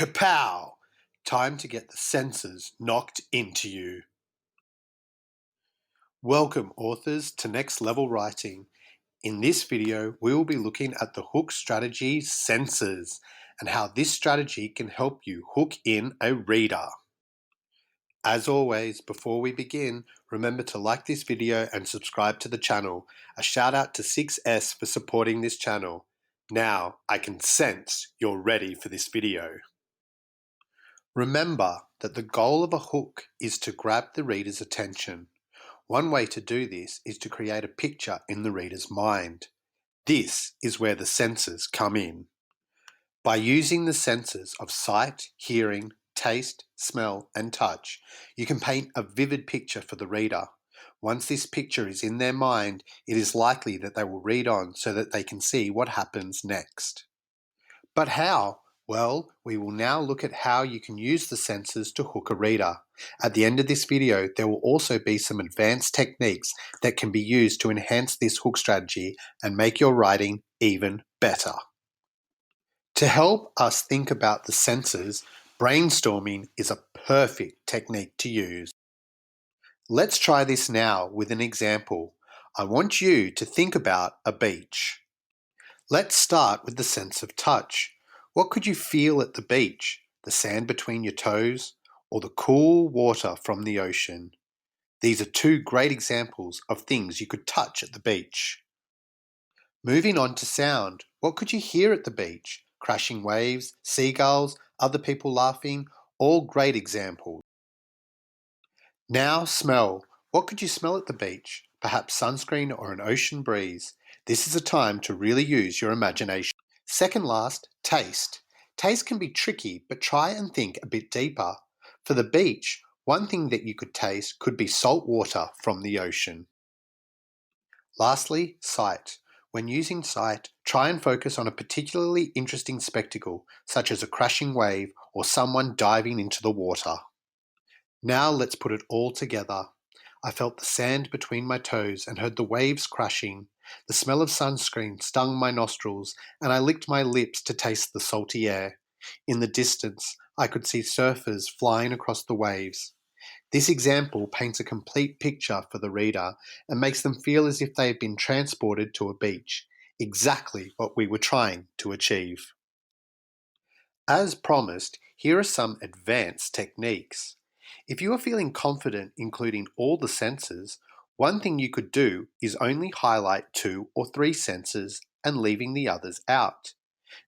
Kapow! Time to get the senses knocked into you. Welcome, authors, to Next Level Writing. In this video, we will be looking at the hook strategy senses and how this strategy can help you hook in a reader. As always, before we begin, remember to like this video and subscribe to the channel. A shout out to 6S for supporting this channel. Now, I can sense you're ready for this video. Remember that the goal of a hook is to grab the reader's attention. One way to do this is to create a picture in the reader's mind. This is where the senses come in. By using the senses of sight, hearing, taste, smell, and touch, you can paint a vivid picture for the reader. Once this picture is in their mind, it is likely that they will read on so that they can see what happens next. But how? Well, we will now look at how you can use the senses to hook a reader. At the end of this video, there will also be some advanced techniques that can be used to enhance this hook strategy and make your writing even better. To help us think about the senses, brainstorming is a perfect technique to use. Let's try this now with an example. I want you to think about a beach. Let's start with the sense of touch. What could you feel at the beach? The sand between your toes or the cool water from the ocean? These are two great examples of things you could touch at the beach. Moving on to sound, what could you hear at the beach? Crashing waves, seagulls, other people laughing, all great examples. Now smell, what could you smell at the beach? Perhaps sunscreen or an ocean breeze. This is a time to really use your imagination. Second last, taste. Taste can be tricky, but try and think a bit deeper. For the beach, one thing that you could taste could be salt water from the ocean. Lastly, sight. When using sight, try and focus on a particularly interesting spectacle, such as a crashing wave or someone diving into the water. Now let's put it all together. I felt the sand between my toes and heard the waves crashing. The smell of sunscreen stung my nostrils, and I licked my lips to taste the salty air. In the distance, I could see surfers flying across the waves. This example paints a complete picture for the reader and makes them feel as if they have been transported to a beach, exactly what we were trying to achieve. As promised, here are some advanced techniques. If you are feeling confident including all the senses, one thing you could do is only highlight 2 or 3 senses and leaving the others out.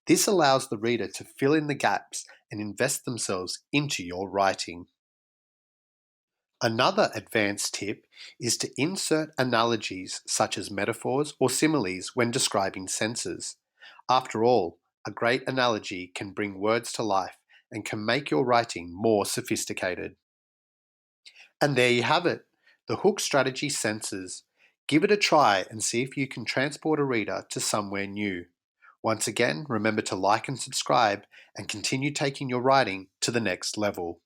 This allows the reader to fill in the gaps and invest themselves into your writing. Another advanced tip is to insert analogies such as metaphors or similes when describing senses. After all, a great analogy can bring words to life and can make your writing more sophisticated. And there you have it, the hook strategy senses. Give it a try and see if you can transport a reader to somewhere new. Once again, remember to like and subscribe and continue taking your writing to the next level.